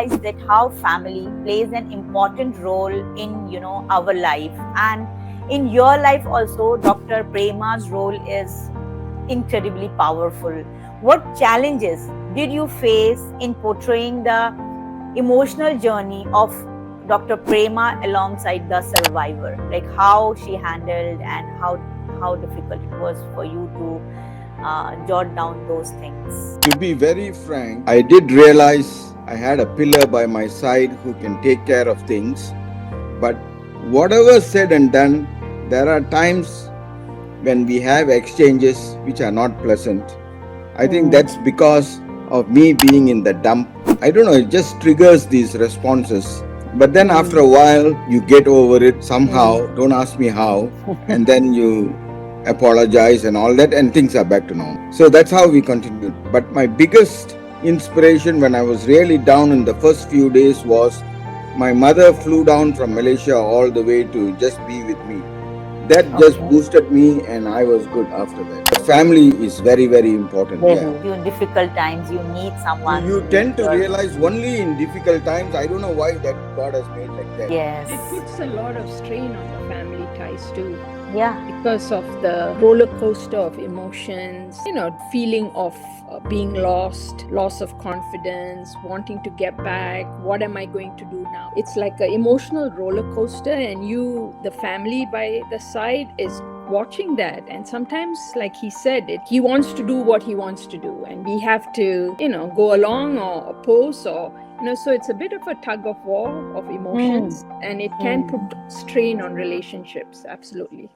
realize that how family plays an important role in our life, and in your life also. Dr. Prema's role is incredibly powerful. What challenges did you face in portraying the emotional journey of Dr. Prema alongside the survivor? Like how she handled and how difficult it was for you to jot down those things. To be very frank, I did realize I had a pillar by my side who can take care of things. But whatever said and done, there are times when we have exchanges which are not pleasant. I think Hmm. that's because of me being in the dump. I don't know, it just triggers these responses. But then after Hmm. a while, you get over it Hmm. somehow. Don't ask me how. And then you apologize and all that, and things are back to normal. So that's how we continued. But my biggest inspiration when I was really down in the first few days was my mother flew down from Malaysia all the way to just be with me. That just Okay. boosted me, and I was good after that. Family is very, very important. Very. Yeah. During difficult times, you need someone You who is tend to your. realize only in difficult times. I don't know why that God has made like that. Yes. It puts a lot of strain on the family ties too, Yeah. because of the roller coaster of emotions, feeling of being lost, loss of confidence, wanting to get back. What am I going to do now? It's like an emotional roller coaster, and the family by the side, is watching that. And sometimes, like he said, he wants to do what he wants to do, and we have to, go along or oppose, or so it's a bit of a tug of war of Hmm. emotions, and it can Hmm. put strain on relationships. Absolutely.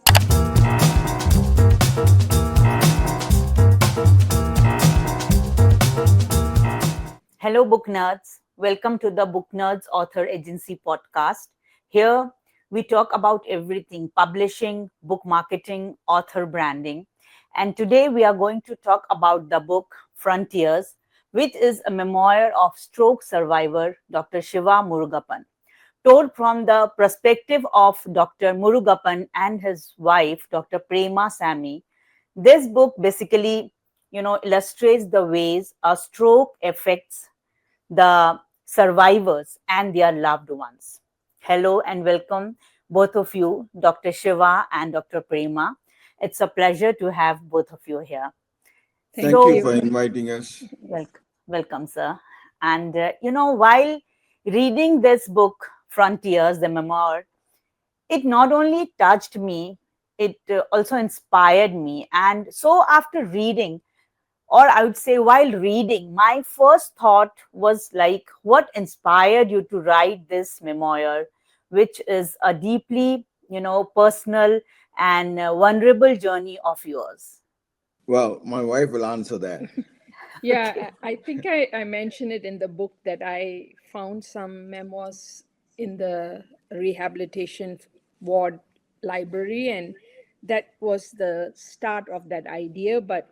Hello, book nerds. Welcome to the Book Nerds Author Agency podcast. Here we talk about everything publishing, book marketing, author branding. And today we are going to talk about the book Frontiers, which is a memoir of stroke survivor Dr. Siva Murugappan. Told from the perspective of Dr. Murugappan and his wife, Dr. Prema Samy, this book basically, illustrates the ways a stroke affects the survivors and their loved ones. Hello and welcome, both of you, Dr. Shiva and Dr. Prema. It's a pleasure to have both of you here. Thank Thank you So, for you. inviting us. welcome, sir. And, while reading this book, Frontiers, the memoir, it not only touched me, it also inspired me. And so, after reading, or I would say while reading, my first thought was like, what inspired you to write this memoir, which is a deeply, personal and vulnerable journey of yours? Well, my wife will answer that. Yeah, Okay. I think I mentioned it in the book that I found some memoirs in the rehabilitation ward library, and that was the start of that idea. But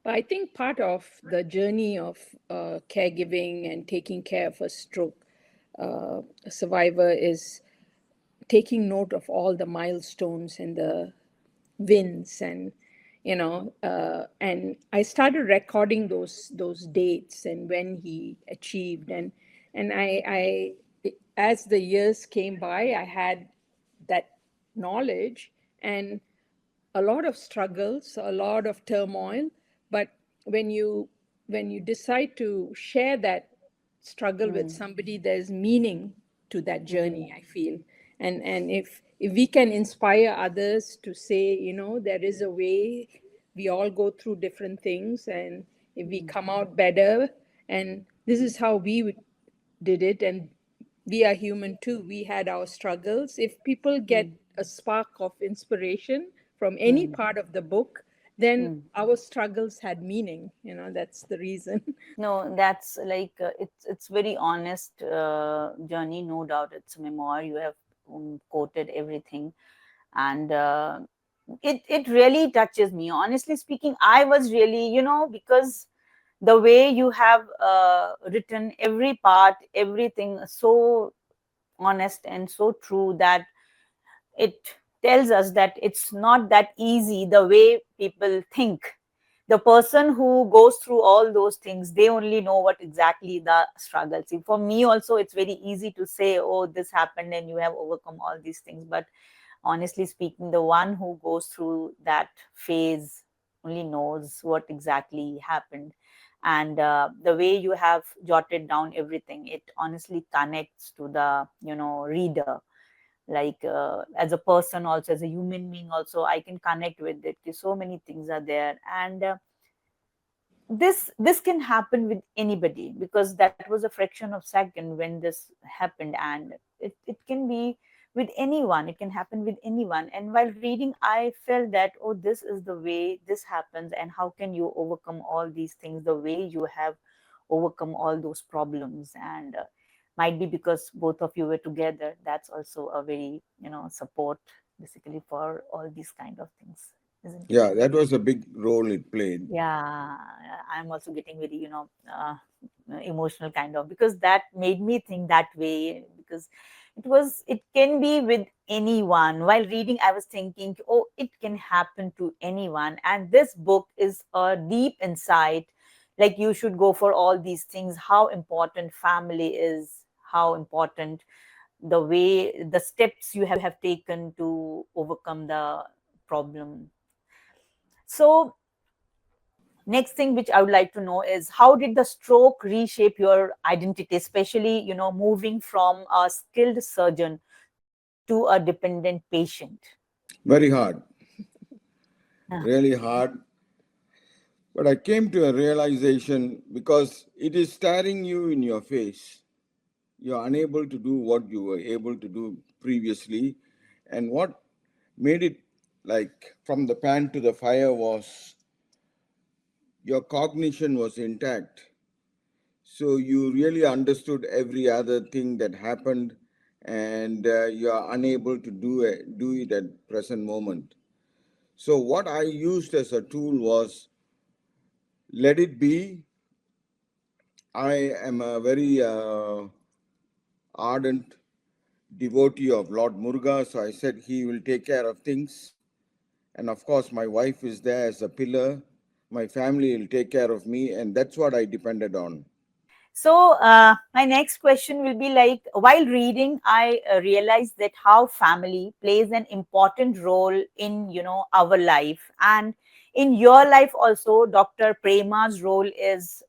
I think part of the journey of caregiving and taking care of a stroke survivor is taking note of all the milestones and the wins, and I started recording those dates and when he achieved, and I as the years came by, I had that knowledge, and a lot of struggles, a lot of turmoil. But when you decide to share that struggle with Hmm. somebody, there's meaning to that Hmm. journey, I feel. And if we can inspire others to say, there is a way, we all go through different things, and if we come out better, and this is how we did it, and we are human too, we had our struggles. If people get Hmm. a spark of inspiration from any Hmm. part of the book, then Hmm. our struggles had meaning. That's the reason. No, that's like it's very honest journey, no doubt. It's a memoir. You have quoted everything, and it really touches me. Honestly speaking, I was really, because the way you have written every part, everything so honest and so true that it tells us that it's not that easy the way people think, the person who goes through all those things, they only know what exactly the struggle. See, for me also, it's very easy to say, oh, this happened and you have overcome all these things. But honestly speaking, the one who goes through that phase only knows what exactly happened. And the way you have jotted down everything, it honestly connects to the reader. Like as a person also, as a human being also, I can connect with it. So many things are there. And this can happen with anybody, because that was a fraction of second when this happened. And it can be with anyone, it can happen with anyone. And while reading, I felt that, oh, this is the way this happens, and how can you overcome all these things the way you have overcome all those problems. And might be because both of you were together, that's also a very support basically for all these kind of things, isn't it? Yeah, that was a big role it played. Yeah, I'm also getting very emotional kind of, because that made me think that way. Because it can be with anyone. While reading, I was thinking, oh, it can happen to anyone. And this book is a deep insight. Like, you should go for all these things, how important family is, how important the way, the steps you have taken to overcome the problem. So next thing which I would like to know is, how did the stroke reshape your identity, especially, moving from a skilled surgeon to a dependent patient? Very hard, Ah, really hard. But I came to a realization because it is staring you in your face. You're unable to do what you were able to do previously. And what made it like from the pan to the fire was your cognition was intact. So you really understood every other thing that happened, and you are unable to do it at present moment. So what I used as a tool was let it be. I am a very ardent devotee of Lord Muruga, so I said he will take care of things. And of course, my wife is there as a pillar. My family will take care of me, and that's what I depended on. so my next question will be like, while reading, I realized that how family plays an important role in our life. And in your life also, Dr. Prema's role is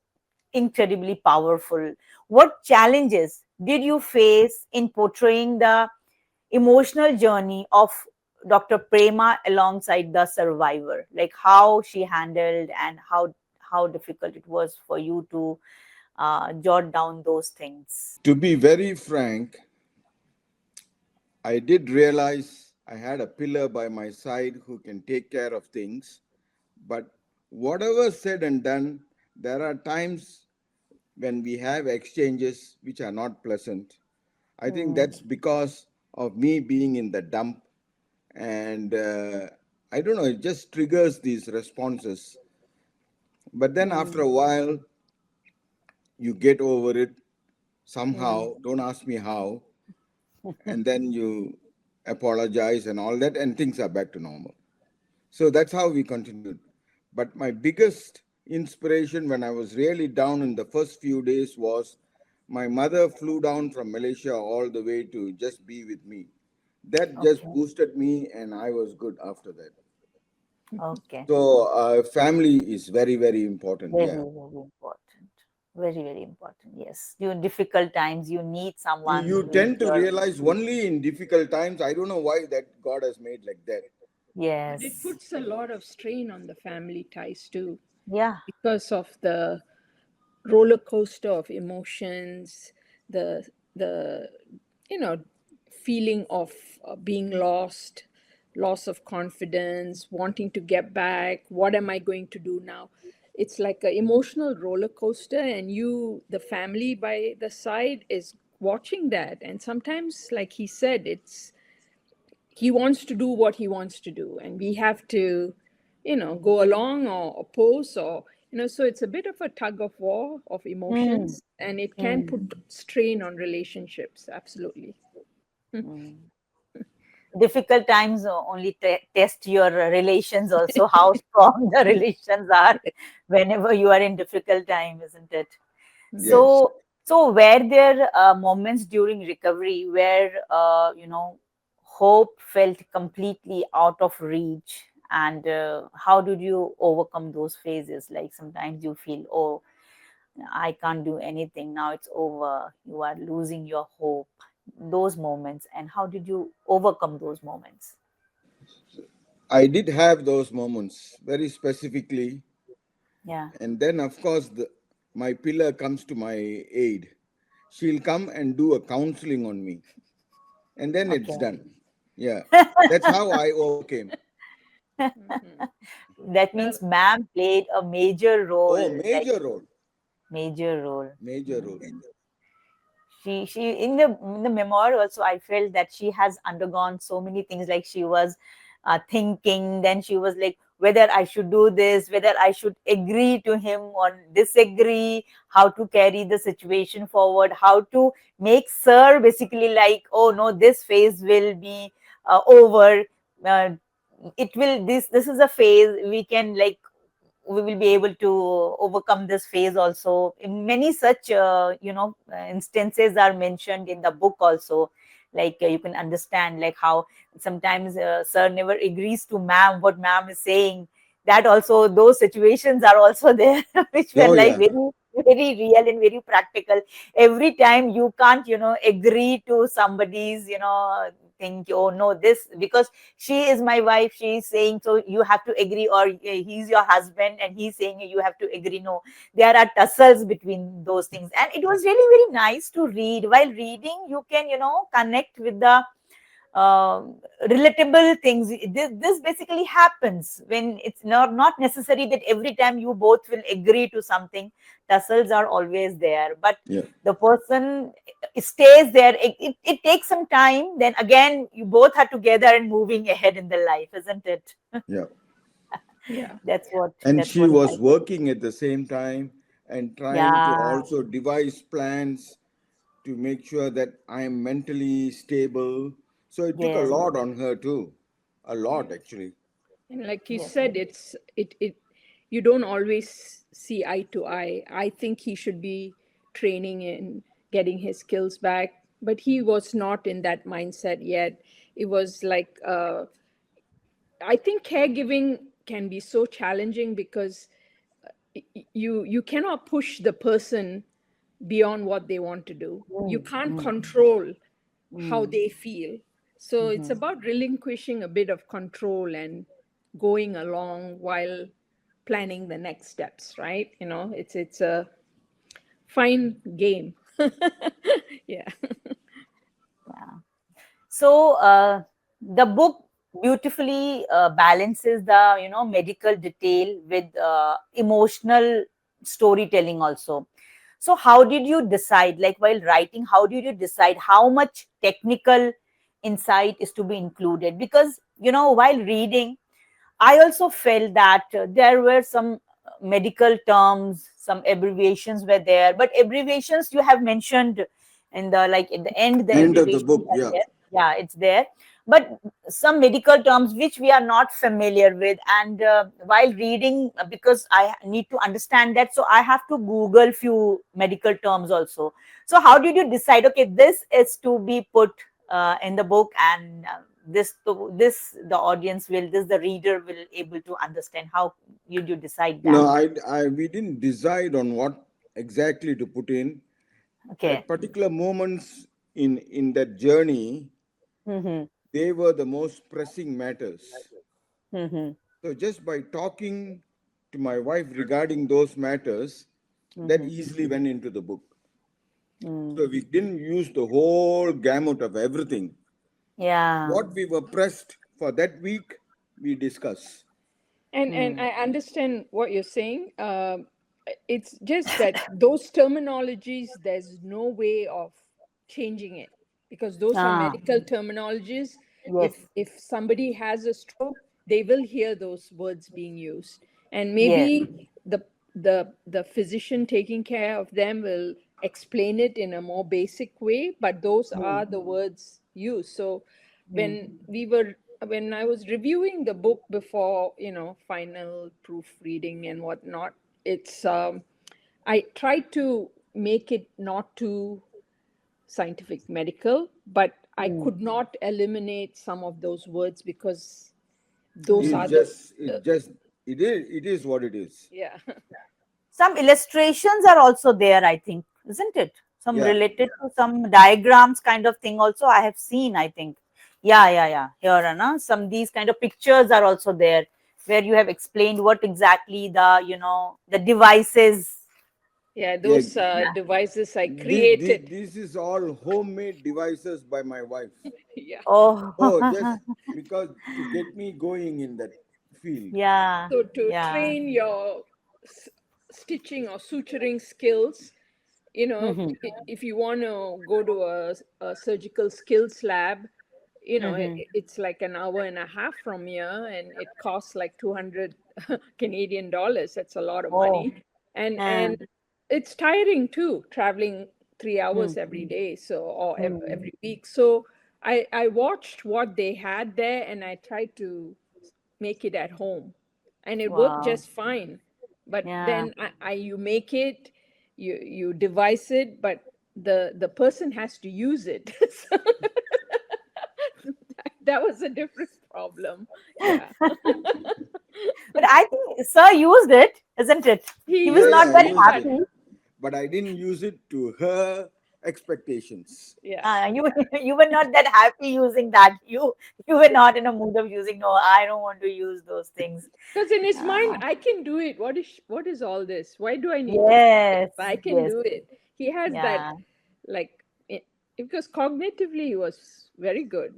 incredibly powerful. What challenges did you face in portraying the emotional journey of Dr. Prema alongside the survivor? Like, how she handled, and how difficult it was for you to jot down those things. To be very frank, I did realize I had a pillar by my side who can take care of things. But whatever said and done, there are times when we have exchanges which are not pleasant. I think Mm, that's because of me being in the dump. And I don't know, it just triggers these responses. But then after mm, a while, you get over it mm, somehow. Don't ask me how. And then you apologize and all that, and things are back to normal. So that's how we continued. But my biggest inspiration when I was really down in the first few days was my mother flew down from Malaysia all the way to just be with me. That just okay, boosted me, and I was good after that. okay. So, family is very, very important. Very, Yeah. very important. Very, very important. Yes. During difficult times, you need someone You who is tend to your. realize only in difficult times. I don't know why that God has made like that. But it Yes. puts a lot of strain on the family ties too, Yeah. because of the roller coaster of emotions, the feeling of being lost, loss of confidence, wanting to get back. What am I going to do now? It's like an emotional roller coaster, and you, the family by the side, is watching that. And sometimes, like he said, it's he wants to do what he wants to do, and we have to go along or oppose, or so it's a bit of a tug of war of Mm, emotions, and it can mm, put strain on relationships, absolutely. mm. difficult times only test your relations also, how strong the relations are whenever you are in difficult time, isn't it? Yes. So, so were there moments during recovery where hope felt completely out of reach, and how did you overcome those phases? Like sometimes you feel, oh, I can't do anything now; it's over. You are losing your hope. Those moments, and how did you overcome those moments? I did have those moments very specifically. Yeah. And then, of course, my pillar comes to my aid. She'll come and do a counseling on me, and then it's Okay. done. Yeah, that's how I overcame. Mhm. That Well, means ma'am played a major role, Oh, like major role, major role. major Mm. role. She in the memoir also, I felt that she has undergone so many things. Like she was thinking, then she was like whether I should do this, whether I should agree to him or disagree, how to carry the situation forward, how to make sir basically like, oh no, this phase will be over. uh, it will, this is a phase, we can like, we will be able to overcome this phase also. In many such instances are mentioned in the book also. Like you can understand like how sometimes sir never agrees to ma'am what ma'am is saying. That also, those situations are also there, which were Oh, like yeah. very very real and very practical. Every time you can't agree to somebody's think, oh no, this, because she is my wife, she is saying, so you have to agree, or he's your husband and he's saying you have to agree. No, there are tussles between those things, and it was really very nice to read. While reading, you can connect with the relatable things. This basically happens when it's not necessary that every time you both will agree to something. Tussles are always there, but Yeah, the person stays there. It takes some time, then again you both are together and moving ahead in the life, isn't it? yeah. yeah. that's what And that's she what was I think. working at the same time and trying to Yeah. also devise plans to make sure that I am mentally stable. So it took a Yes. lot on her too. A lot, Yeah. actually. And like you Yes. said, it you don't always see eye to eye. I think he should be training and getting his skills back, but he was not in that mindset yet. It was like I think caregiving can be so challenging because you cannot push the person beyond what they want to do. You Mm, can't mm, control how mm, they feel. So it's mhm. about relinquishing a bit of control and going along while planning the next steps, right? It's a fine game. Yeah. Yeah. So the book beautifully balances the medical detail with emotional storytelling also. So how did you decide, like while writing, how did you decide how much technical insight is to be included? Because while reading, I also felt that there were some medical terms, some abbreviations were there, but abbreviations you have mentioned in the, like at the end, the End of the abbreviations book, are yeah. there. Yeah, it's there. But some medical terms which we are not familiar with, and while reading, because I need to understand that, so I have to Google few medical terms also. So how did you decide? Okay, this is to be put in the book, and this the audience will, this the reader will able to understand. How you decide that? No, we didn't decide on what exactly to put in. Okay. At particular moments in that journey, Mm-hmm. they were the most pressing matters. Mm-hmm. So just by talking to my wife regarding those matters, that Mm-hmm. easily went into the book. Mm. So we didn't use the whole gamut of everything. Yeah. What we were pressed for that week, we discuss. And Mm. I understand what you're saying. It's just that those terminologies, there's no way of changing it because those are Ah. medical terminologies. Yes. If somebody has a stroke, they will hear those words being used, and Yes. maybe the physician taking care of them will explain it in a more basic way. But those Mm. are the words used. So when I was reviewing the book before, final proofreading and whatnot, it's I tried to make it not too scientific medical, but I could not eliminate some of those words because those It are just, the it is what it is. yeah. Some illustrations are also there, I think, isn't it? Some Yeah. related to some diagrams kind of thing also I have seen, I think. Yeah. Here, Anna, some these kind of pictures are also there where you have explained what exactly the devices. Yeah, Yeah. those devices I created. This is all homemade devices by my wife. Yeah. Oh, Oh, just because to get me going in that field. yeah, So to yeah. train your stitching or suturing skills, Mm-hmm, if you want to go to a surgical skills lab, mm-hmm. it's like an hour and a half from here, and it costs like 200 Canadian dollars. That's a lot of Oh, money, and uh, it's tiring too, traveling 3 hours every mm-hmm, day, so or mm-hmm. every week. So I watched what they had there, and I tried to make it at home, and it worked Wow, just fine. But yeah. then you make it, you devise it, but the person has to use it. So that was a different problem. Yeah. But I think Sir used it, isn't it? He He was Yeah, used yeah, not I that it, used but it, happy. but I didn't use it to her expectations. yeah. You you were not that happy using that. You were not in a mood of using. No, I don't want to use those things. Because in his mind, Uh, I can do it. What is all this? Why do I need to learn this? yes, I can yes, do it. He has that, yeah, like, because cognitively he was very good,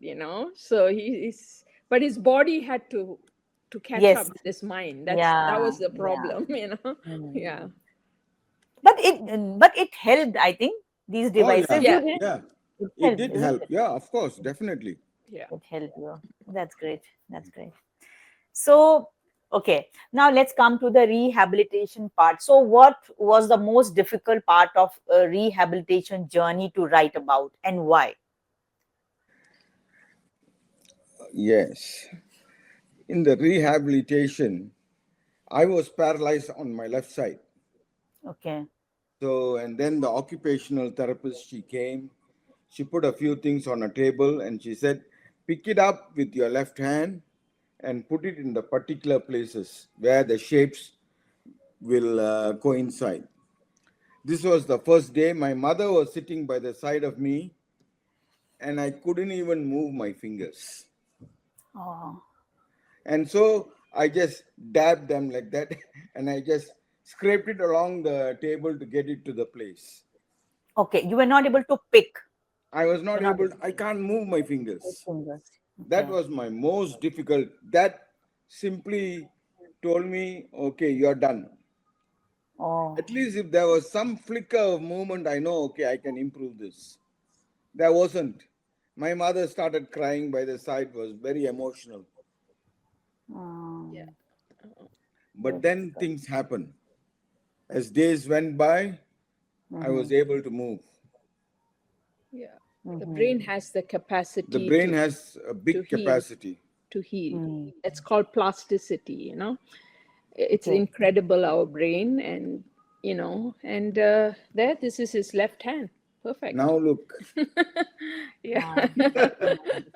So he's, but his body had to catch up yes, with his mind. That yeah, was the yeah. problem, Hmm. Yeah. But it helped. I think these Oh yeah, devices you Yeah. didn't. yeah. It It helped, did isn't help. it? Yeah, of course, definitely. Yeah. It helped you. That's great. That's great. So, okay, now let's come to the rehabilitation part. So, what was the most difficult part of a rehabilitation journey to write about, and why? Yes. In the rehabilitation, I was paralyzed on my left side. Okay. So, and then the occupational therapist, she came, she put a few things on a table and she said, pick it up with your left hand and put it in the particular places where the shapes will coincide. This was the first day. My mother was sitting by the side of me and I couldn't even move my fingers. Oh, And so I just dabbed them like that and I just scraped it along the table to get it to the place. okay. You were not able to pick. I was You're not not able, able I can't move my to fingers. fingers. That Okay. was my most difficult. That simply told me, okay, you're done. Oh, At least if there was some flicker of movement, I know, okay, I can improve this. There wasn't. My mother started crying by the side, was very emotional. Yeah. um, But very then difficult. things happened. As days went by, I Mm-hmm. was able to move. Yeah. The Mm-hmm. brain has the The capacity brain has a to big heal, capacity. to heal. Mm. It's called plasticity. It's Okay. incredible, our brain, and there, this is his left hand. Perfect. Now look, Yeah.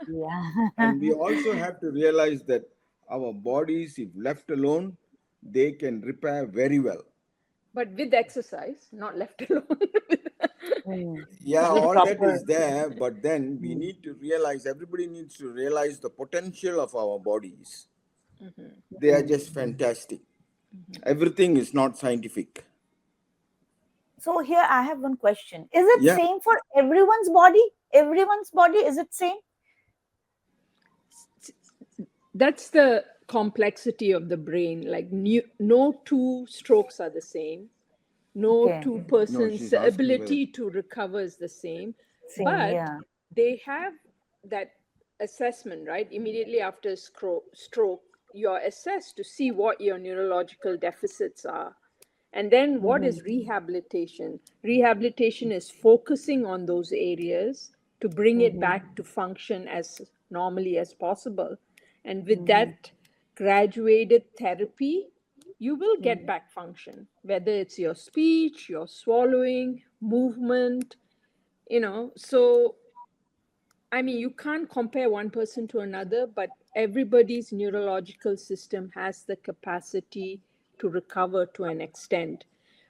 Yeah. and we also have to realize that our bodies, if left alone, they can repair very well. But with exercise, not left alone. Mm. Yeah, With all that proper. is there, but then we Mm. need to realize, everybody needs to realize the potential of our bodies. Mhm. They are just fantastic. Everything is not scientific. So here I have one question. Is it Yeah, same for everyone's body? Everyone's body, is it same? That's the complexity of the brain. Like, no two strokes are the same. No Okay. two no, persons' she's asking whether. ability to recover is the same. Same, But yeah. they have that assessment, right? Immediately after stroke, you're assessed to see what your neurological deficits are. And then what Mm-hmm. is rehabilitation? Rehabilitation is focusing on those areas to bring it Mm-hmm. back to function as normally as possible. And with that graduated therapy, you will get back function, whether it's your speech, your swallowing, movement, So, I mean, you can't compare one person to another, but everybody's neurological system has the capacity to recover to an extent.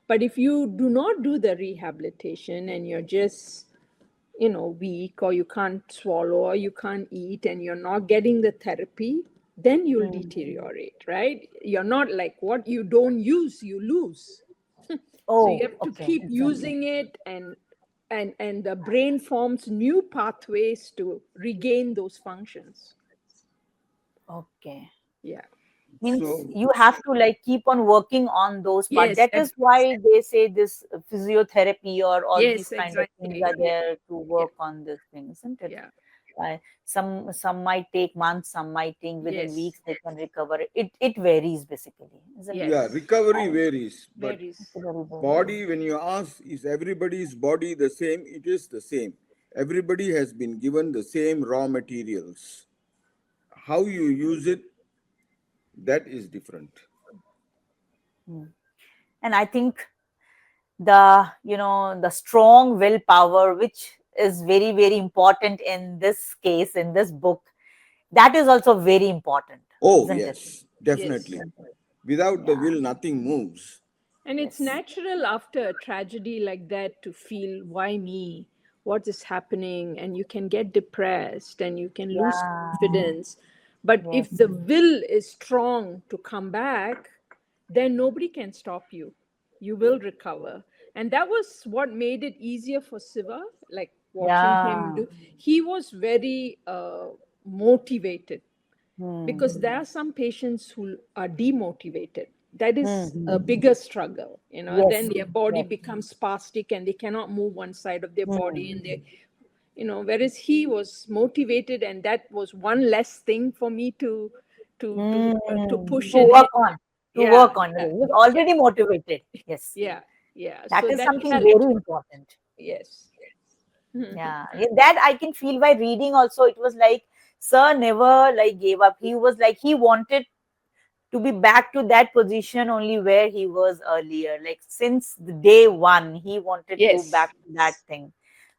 But if you do not do the rehabilitation and you're just, weak, or you can't swallow, or you can't eat, and you're not getting the therapy, then you'll deteriorate, right? You're not like what you don't use, you lose. So you Oh, have to okay, keep exactly. using it, and the brain forms new pathways to regain those functions. Okay. Yeah. Means So, you have to like keep on working on those parts. Yes. That is why they say this physiotherapy or all these Yes. kind of things Exactly. are Yeah. there to Yeah. work on this thing, isn't it? Yeah. Some might take months, some might take within Yes. weeks they can recover. It varies basically, isn't it? yeah, Yes. recovery I, varies, but it's Varies. very very. body, when you ask, is everybody's body the same? It is the same. Everybody has been given the same raw materials. How you use it, that is different. Hmm. And I think the strong willpower, which is very very important in this case, in this book, that is also very important, Oh, isn't it? yes, Yes. definitely. Without the Yeah. will, nothing moves. And it's Yes. natural after a tragedy like that to feel, why me? What is happening? And you can get depressed and you can lose Yeah. confidence. But if Yes. the will is strong to come back, then nobody can stop you. You will recover. And that was what made it easier for Siva, like watching him Yeah. do. He was very motivated, because Hmm. there are some patients who are demotivated. That Hmm. is a bigger struggle. Then Yes. their body Yes. becomes spastic and they cannot move one side of their body, Hmm. and whereas he was motivated, and that was one less thing for me to Hmm. push To in work it. on. To Yeah, work on. yeah, He was yeah, already motivated. Yes. yeah, yeah. That So is that something helped. very important. Yes. Yeah. That I can feel by reading also. It was like Sir never like gave up. He was like he wanted to be back to that position only where he was earlier. Like since the day one, he wanted to Yes. back to that thing.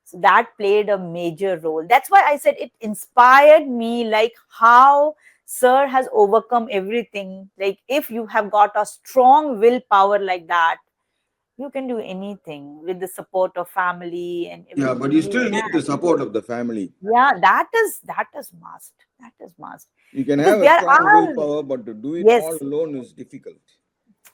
So that played a major role. That's why I said it inspired me, like how Sir has overcome everything. Like if you have got a strong willpower like that, you can do anything with the support of family and Yeah, but you everything. You still need the can. support of the family. Yeah, that is must. That is must. You can Because have a there strong are, willpower, but to do it all yes, alone is difficult.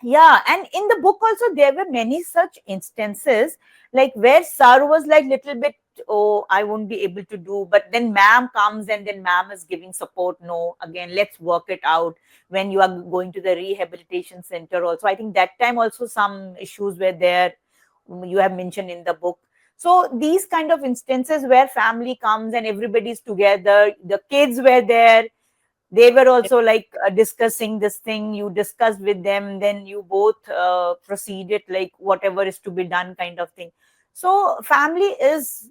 yeah, and in the book also there were many such instances, like where Sir was like little bit, oh, I won't be able to do, but then ma'am comes and then ma'am is giving support. No, again, let's work it out. When you are going to the rehabilitation center also, I think that time also some issues were there, you have mentioned in the book. So these kind of instances where family comes and everybody's together, the kids were there, they were also like discussing this thing, you discussed with them, then you both proceeded like whatever is to be done kind of thing. So family is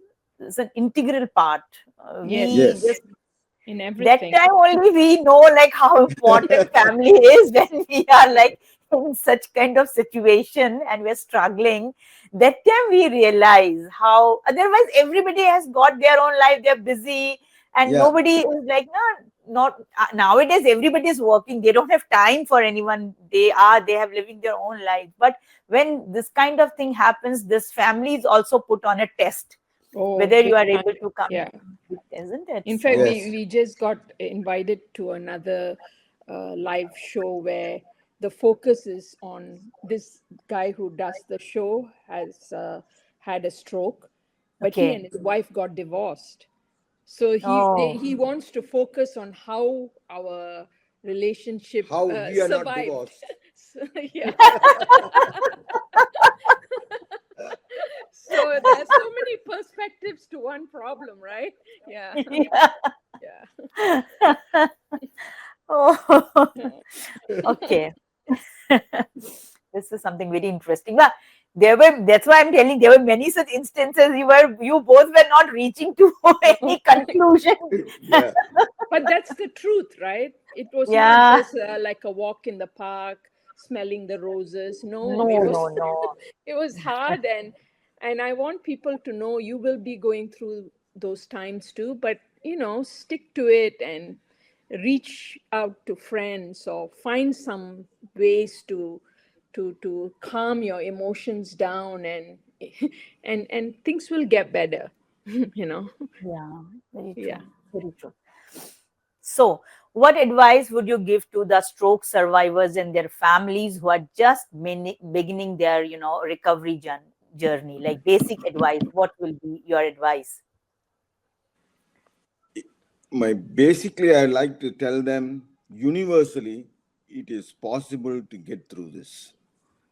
an integral part. Yes. We Yes. just In that everything. time only we know like how important family is when we are like in such kind of situation and we're struggling. That time we realize how otherwise everybody has got their own life, they're busy, and Yeah. nobody is like no, not nowadays everybody is working, they don't have time for anyone, they have living their own life. But when this kind of thing happens, this family is also put on a test, Oh, whether you big are time. able to come, Yeah. isn't it? In fact, So we, Yes. we just got invited to another live show where the focus is on this guy who does the show has had a stroke, but he okay. and his wife got divorced. So Oh. he wants to focus on how our relationship How we are not survived. divorced. So, yeah. So there's so many perspectives to one problem, right? Yeah. Yeah. Yeah. Oh, okay. This is something very interesting. But There were, that's why I'm telling, there were many such instances you both were not reaching to any conclusion. Yeah. But that's the truth, right? It was not Yeah. just like a walk in the park smelling the roses. No, it No, was no, no. it was hard, and I want people to know you will be going through those times too, but stick to it and reach out to friends or find some ways to calm your emotions down, and and things will get better. you know Yeah, very yeah. true. Very true. So, what advice would you give to the stroke survivors and their families who are just beginning their, recovery journey? Like basic advice, what will be your advice? Basically, I like to tell them universally, it is possible to get through this.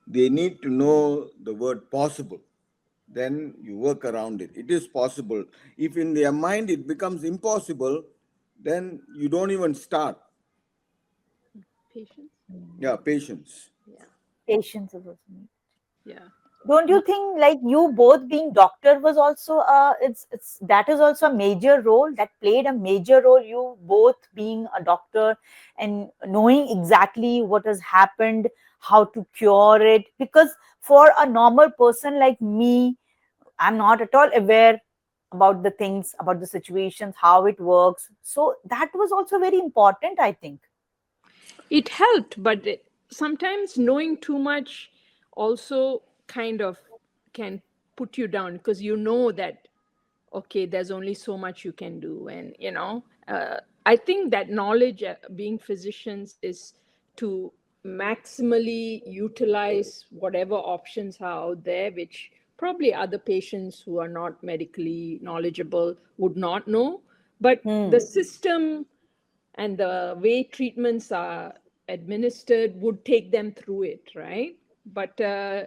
They need to know the word possible. Then you work around it. It is possible. If in their mind it becomes impossible, then you don't even start. Patience. Yeah, patience. Yeah. Patience is also needed. Yeah. Don't you think, like, you both being doctor was also it's that is also a major role, that played a major role, you both being a doctor and knowing exactly what has happened, how to cure it? Because for a normal person like me, I'm not at all aware about the things, about the situations, how it works. So that was also very important, I think. It helped, but sometimes knowing too much also kind of can put you down, because that okay, there's only so much you can do, and I think that knowledge, being physicians, is to maximally utilize whatever options are out there, which probably other patients who are not medically knowledgeable would not know, but the Hmm. system and the way treatments are administered would take them through it, right? But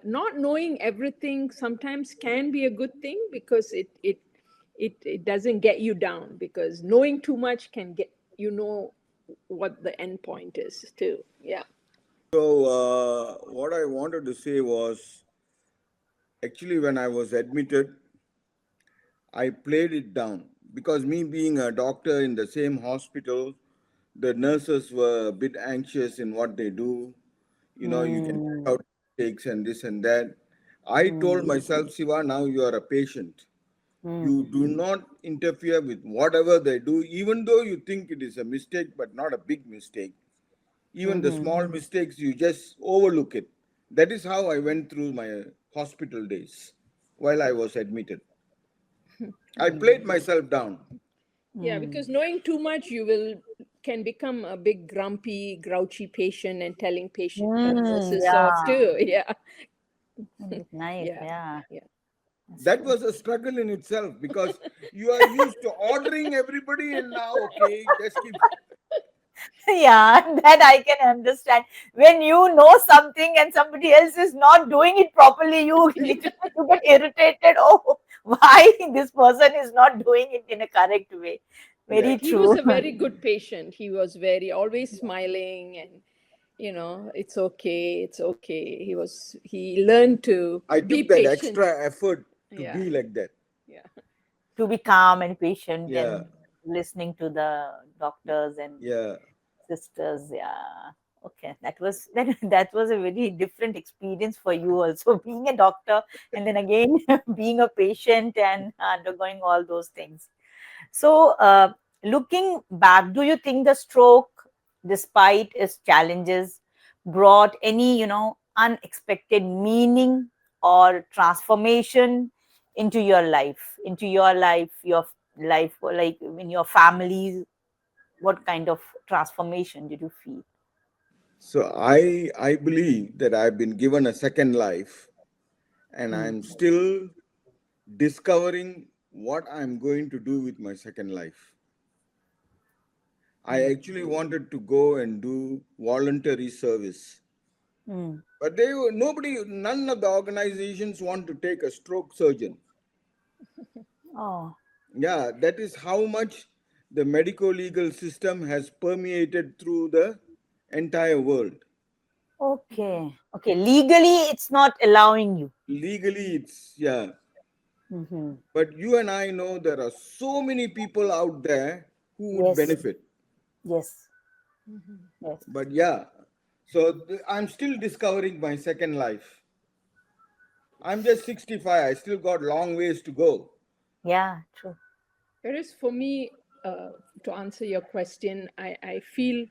not knowing everything sometimes can be a good thing, because it doesn't get you down, because knowing too much can get what the end point is too. Yeah. So, what I wanted to say was actually, when I was admitted, I played it down because me being a doctor in the same hospital, the nurses were a bit anxious in what they do. You can pick Hmm. out mistakes and this and that. I told Hmm. myself, Siva, now you are a patient. You Hmm. do not interfere with whatever they do, even though you think it is a mistake, but not a big mistake. Even the Hmm. small mistakes, you just overlook it. That is how I went through my hospital days while I was admitted. I played Hmm. myself down. Yeah, Hmm. because knowing too much, you will can become a big grumpy, grouchy patient and telling Hmm. nurses off Yeah. too. Yeah. It's nice. Yeah. Yeah. Yeah. That's That true. was a struggle in itself because you are used to ordering everybody, and now, okay, just keep. Yeah, that I can understand. When you know something and somebody else is not doing it properly, you literally you get irritated. Oh, why this person is not doing it in a correct way? Yeah. Very He was true. a very good patient. He was very always smiling, and it's okay, it's okay. He learned to I be took that patient. extra effort to Yeah. be like that. Yeah. To be calm and patient Yeah. and listening to the doctors and Yeah. sisters. Yeah. Okay. That was a very different experience for you also, being a doctor and then again being a patient and undergoing all those things. So, looking back, do you think the stroke, despite its challenges, brought any, unexpected meaning or transformation your life, or like in your family? What kind of transformation did you feel? So I believe that I've been given a second life, and Hmm. I'm still discovering what I'm going to do with my second life. I Hmm. actually wanted to go and do voluntary service, Hmm. but none of the organizations want to take a stroke surgeon. Oh. Yeah, that is how much the medico legal system has permeated through the entire world. Okay, legally it's not allowing you. Legally, it's, yeah. Hmm. But you and I know there are so many people out there who would Yes, benefit. yes, Mhm. yes. But yeah, so I'm still discovering my second life. I'm just 65. I still got long ways to go. Yeah, true. Whereas for me, to answer your question, I feel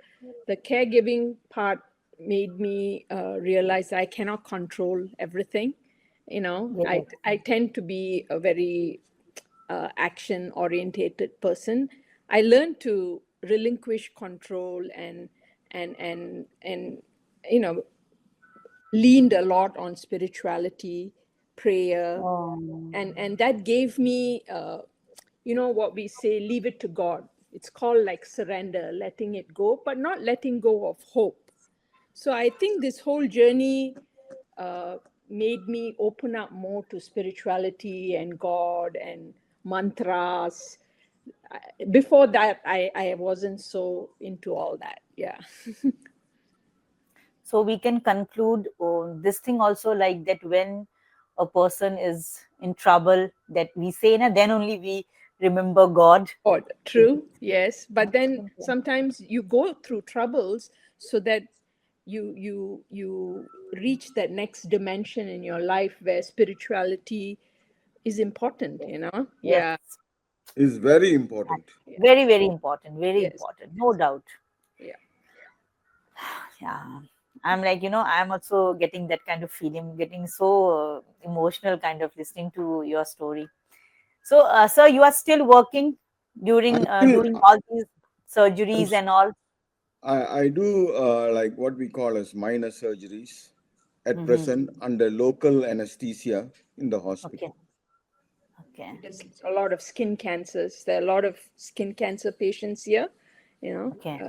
the caregiving part made me realize I cannot control everything. You know, Yes. I tend to be a very action orientated person. I learned to relinquish control and you know, leaned a lot on spirituality, prayer, Oh, and that gave me you know what we say, leave it to God. It's called like surrender, letting it go, but not letting go of hope. So I think this whole journey uh, made me open up more to spirituality and God and mantras. Before that, I wasn't so into all that. Yeah. so we can conclude this thing also, like that when a person is in trouble, that we say, na, then only we remember God. Odd, true, yes. But then Okay. sometimes you go through troubles so that you reach that next dimension in your life where spirituality is important, you know? Yes, Yeah, Is very important. yeah, very, very important, very yes, important, no doubt. yeah. Yeah, I'm like, I'm also getting that kind of feeling, getting so emotional kind of listening to your story. So, sir, you are still working during I'm still, doing all these surgeries and all. I do like what we call as minor surgeries at Hmm. present under local anesthesia in the Okay, hospital. okay, There's a lot of skin cancers. There are a lot of skin cancer patients here, you know, okay.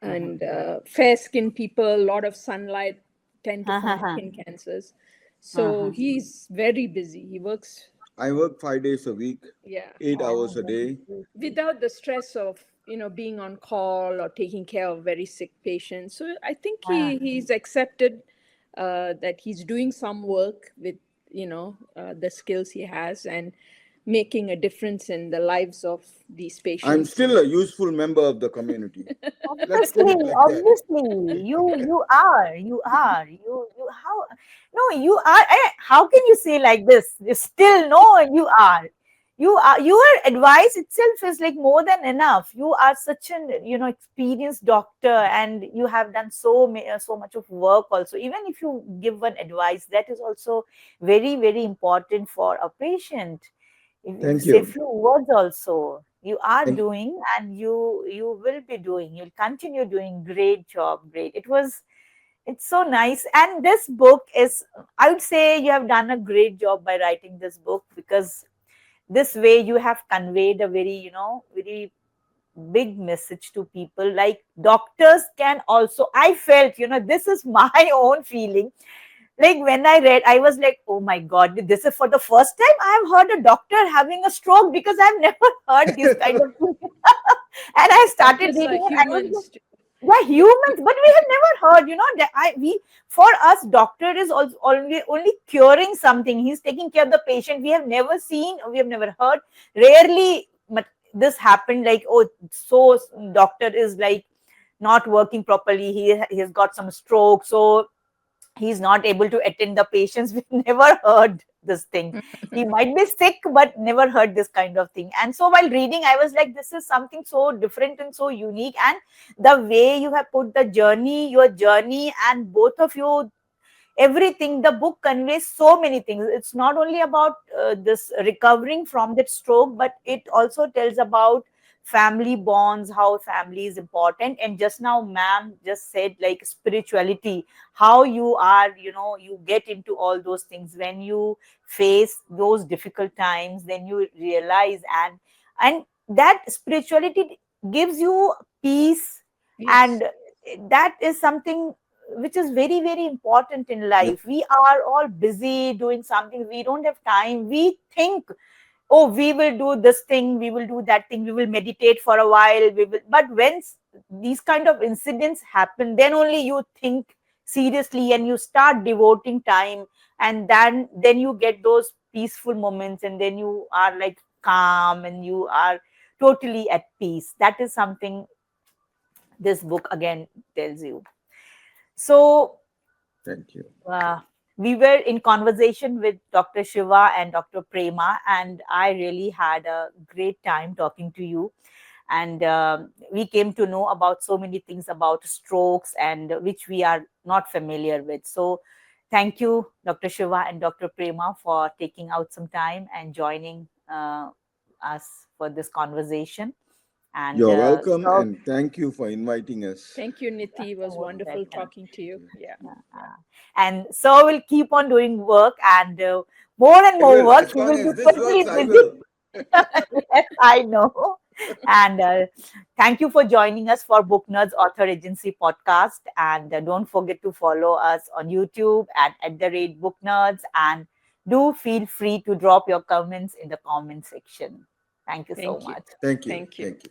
Hmm. and fair skinned people, a lot of sunlight tend to form skin cancers. So he's very busy. He works, I work 5 days a week, yeah, 8 hours Oh, a day. without the stress of, you know, being on call or taking care of very sick patients. So I think uh, he's accepted that he's doing some work with, you know, the skills he has and making a difference in the lives of these I'm patients. still a useful member of the community. Let's put obviously, it like that. obviously, you how no you are. How can you say like this? You still no, you are your advice itself is like more than enough. You are such an experienced doctor, and you have done so much of work also. Even if you give one advice, that is also very, very important for a patient. If you Thank say you. few words also, you are Thank, doing, and you will be doing, you'll continue doing. Great job, great. It's so nice. And this book is, I would say, you have done a great job by writing this book, because this way you have conveyed a very, very big message to people. Like doctors can also, I felt, this is my own feeling. Like when I read, I was like, oh my God, this is for the first time I have heard a doctor having a stroke, because I've never heard this kind of thing. And I started Doctors are reading it. I was like, humans. yeah, humans, but we have never heard, that for us, doctor is also only curing something. He's taking care of the patient. We have never seen, we have never heard. Rarely, but this happened, like, oh, so doctor is like not working properly. He has got some stroke, so he's not able to attend the patients. We've never heard this thing. He might be sick, but never heard this kind of thing. And so while reading, I was like, this is something so different and so unique. And the way you have put the journey, your journey, and both of you, everything, the book conveys so many things. It's not only about this recovering from that stroke, but it also tells about family bonds, how family is important. And just now ma'am just said, like, spirituality, how you are, you get into all those things when you face those difficult times. Then you realize, and that spirituality gives you peace. Yes. And that is something which is very, very important in yeah. life. We are all busy doing something, we don't have time. We think, oh, we will do this thing, we will do that thing, we will meditate for a while, we will. But when these kind of incidents happen, then only you think seriously and you start devoting time, and then you get those peaceful moments, and then you are like calm and you are totally at peace. That is something this book again tells you. So Thank you. uh, we were in conversation with Dr. Siva and Dr. Prema, and I really had a great time talking to you. And we came to know about so many things about strokes, and which we are not familiar with. So thank you, Dr. Siva and Dr. Prema, for taking out some time and joining us for this conversation. And You're welcome, so and thank you for inviting us. Thank you, Niti. It was most wonderful welcome. talking to you. Yeah. And so we'll keep on doing work, and more and I more will. work. As You long will be as this totally works, I busy. will. Yes, I know. And thank you for joining us for Book Nerds Author Agency podcast. And don't forget to follow us on YouTube at the rate Book Nerds. And do feel free to drop your comments in the comment section. Thank you so Thank you. much. Thank you. Thank you. Thank you.